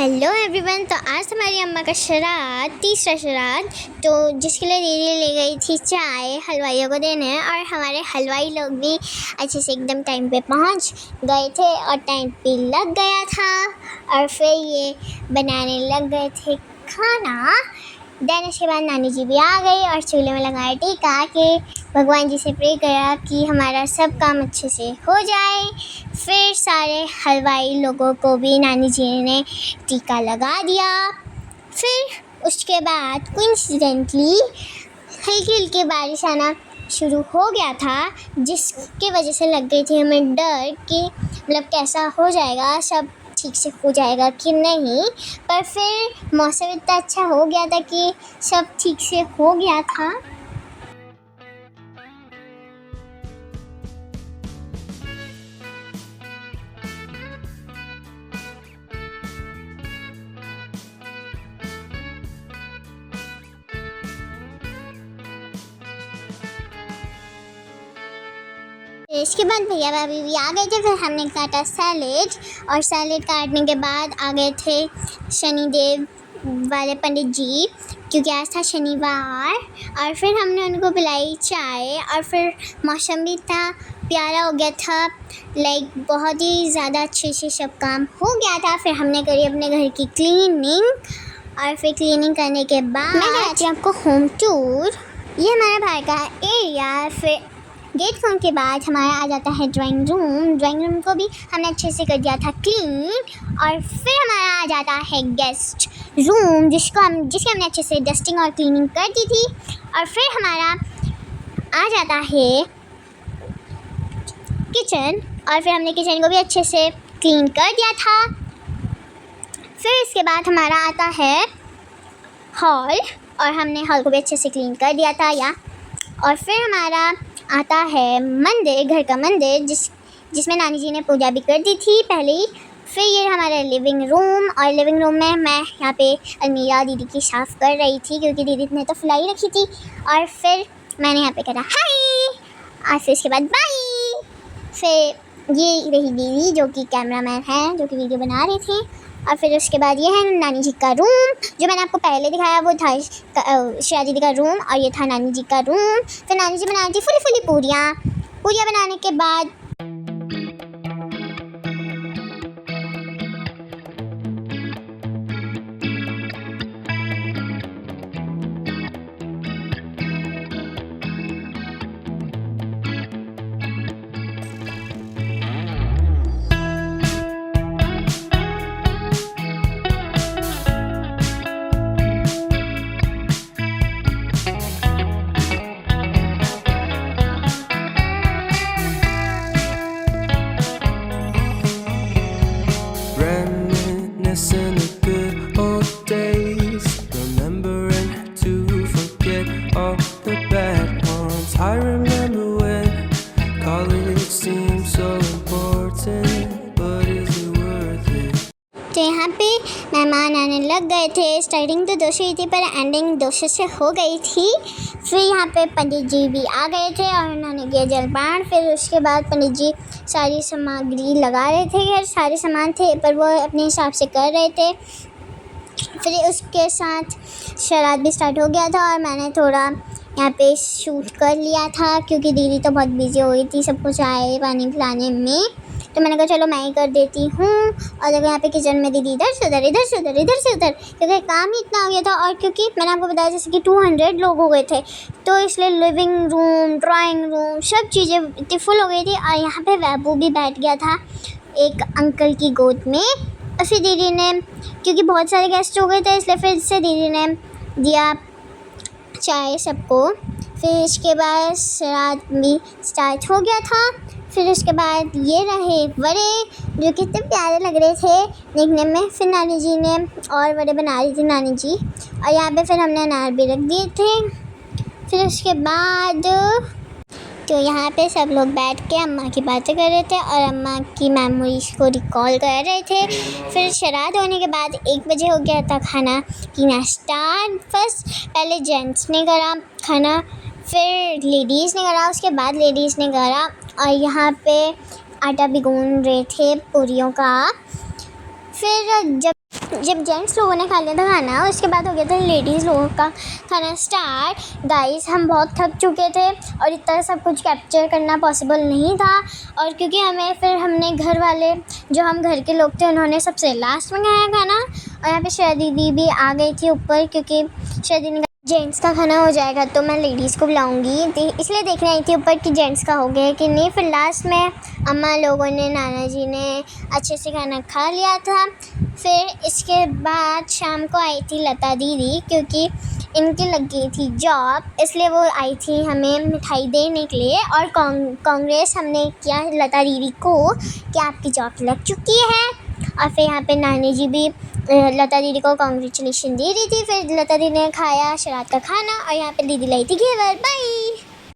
Hello everyone. तो आज हमारी अम्मा का श्राद्ध, तीसरा श्राद्ध, तो जिसके लिए दीदी ले गई थी चाय हलवाइयों को देने, और हमारे हलवाई लोग भी अच्छे से एकदम टाइम पे पहुंच गए थे और टाइम पे लग गया था, और फिर ये बनाने लग गए थे खाना। देन उसके बाद नानी जी भी आ गई और चूल्हे में लगाया टीका कि भगवान जी से प्रे करा कि हमारा सब काम अच्छे से हो जाए। फिर सारे हलवाई लोगों को भी नानी जी ने टीका लगा दिया। फिर उसके बाद कोइंसिडेंटली हल्की हल्की बारिश आना शुरू हो गया था, जिसकी वजह से लग गई थी हमें डर कि मतलब कैसा हो जाएगा, सब ठीक से हो जाएगा कि नहीं। पर फिर मौसम इतना अच्छा हो गया था कि सब ठीक से हो गया था। इसके बाद भैया भाभी भी आ गए थे। फिर हमने काटा सैलेड, और सैलेड काटने के बाद आ गए थे शनिदेव वाले पंडित जी, क्योंकि आज था शनिवार। और फिर हमने उनको पिलाई चाय, और फिर मौसम भी इतना प्यारा हो गया था, लाइक बहुत ही ज़्यादा अच्छे से सब काम हो गया था। फिर हमने करी अपने घर की क्लीनिंग, और फिर क्लीनिंग करने के बाद मैं कराती हूँ आपको होम टूर। ये हमारे भाई का एरिया। फिर गेट खोलने के बाद हमारा आ जाता है ड्राइंग रूम को भी हमने अच्छे से कर दिया था क्लीन। और फिर हमारा आ जाता है गेस्ट रूम, जिसकी हमने अच्छे से डस्टिंग और क्लीनिंग कर दी थी। और फिर हमारा आ जाता है किचन, और फिर हमने किचन को भी अच्छे से क्लीन कर दिया था। फिर इसके बाद हमारा आता है हॉल, और हमने हॉल को भी अच्छे से क्लीन कर दिया था और फिर हमारा आता है मंदिर, घर का मंदिर, जिसमें नानी जी ने पूजा भी कर दी थी पहले ही। फिर ये हमारा लिविंग रूम, और लिविंग रूम में मैं यहाँ पे अलमीरा दीदी की साफ़ कर रही थी, क्योंकि दीदी ने तो फुलाई रखी थी। और फिर मैंने यहाँ पे करा हाय, और फिर इसके बाद बाय। फिर ये रही दीदी जो कि कैमरामैन है, जो कि वीडियो बना रहे थे। और फिर उसके बाद ये है नानी जी का रूम, जो मैंने आपको पहले दिखाया वो था श्रेया दीदी का रूम, और ये था नानी जी का रूम। फिर नानी जी बना रही थी फुली पूरियाँ बनाने के बाद reminiscing the good old days, remembering to forget all the bad ones. I remember when college seemed so important, but is it worth it? तो यहाँ पे मेहमान आने लग गए थे। स्टार्टिंग तो 200 ही थी, पर एंडिंग 200 से हो गई थी। फिर यहाँ पे पंडित जी भी आ गए थे और उन्होंने किया जलपान। फिर उसके बाद पंडित जी सारी सामग्री लगा रहे थे, खैर सारे सामान थे पर वो अपने हिसाब से कर रहे थे। फिर उसके साथ श्राद्ध भी स्टार्ट हो गया था, और मैंने थोड़ा यहाँ पे शूट कर लिया था, क्योंकि दीदी तो बहुत बिजी हो गई थी सबको चाय पानी पिलाने में। तो मैंने कहा चलो मैं ही कर देती हूँ। और देखो यहाँ पे किचन में दीदी इधर से उधर, इधर से उधर, इधर से उधर, क्योंकि काम ही इतना हो गया था। और क्योंकि मैंने आपको बताया जैसे कि 200 लोग हो गए थे, तो इसलिए लिविंग रूम, ड्राइंग रूम, सब चीज़ें इतनी फुल हो गई थी। और यहाँ पे वैभू भी बैठ गया था एक अंकल की गोद में। और फिर दीदी ने, क्योंकि बहुत सारे गेस्ट हो गए थे, इसलिए फिर से दीदी ने दिया चाय सबको। फिर इसके बाद श्राद्ध भी स्टार्ट हो गया था। फिर उसके बाद ये रहे वड़े, जो कितने प्यारे लग रहे थे देखने में। फिर नानी जी ने और वड़े बना रही थी नानी जी, और यहाँ पे फिर हमने अनार भी रख दिए थे। फिर उसके बाद तो यहाँ पे सब लोग बैठ के अम्मा की बातें कर रहे थे और अम्मा की मेमोरीज को रिकॉल कर रहे थे। फिर श्राद्ध होने के बाद 1 बजे हो गया था खाना पीना स्टार्ट। फर्स्ट पहले जेंट्स ने करा खाना, फिर लेडीज़ ने करा, उसके बाद लेडीज़ ने करा। और यहाँ पे आटा भी गूंद रहे थे पूरियों का। फिर जब जेंट्स लोगों ने खा लिया था खाना, उसके बाद हो गया था लेडीज़ लोगों का खाना स्टार्ट। गाइस हम बहुत थक चुके थे और इतना सब कुछ कैप्चर करना पॉसिबल नहीं था, और क्योंकि हमने घर वाले जो हम घर के लोग थे उन्होंने सबसे लास्ट में खाया खाना। और यहाँ पे श्रेया दीदी भी आ गई थी ऊपर, क्योंकि श्रेया दीदी का जेंट्स का खाना हो जाएगा तो मैं लेडीज़ को बुलाऊंगी, इसलिए देखने आई थी ऊपर कि जेंट्स का हो गया कि नहीं। फिर लास्ट में अम्मा लोगों ने, नाना जी ने अच्छे से खाना खा लिया था। फिर इसके बाद शाम को आई थी लता दीदी, क्योंकि इनकी लग गई थी जॉब, इसलिए वो आई थी हमें मिठाई देने के लिए। और कांग्रेस हमने किया लता दीदी को कि आपकी जॉब लग चुकी है। और फिर यहाँ पे नानी जी भी लता दीदी को कॉन्ग्रेचुलेशन दे रही थी। फिर लता दीदी ने खाया शराब का खाना और यहाँ पे दीदी लाई थी घेवर। बाय।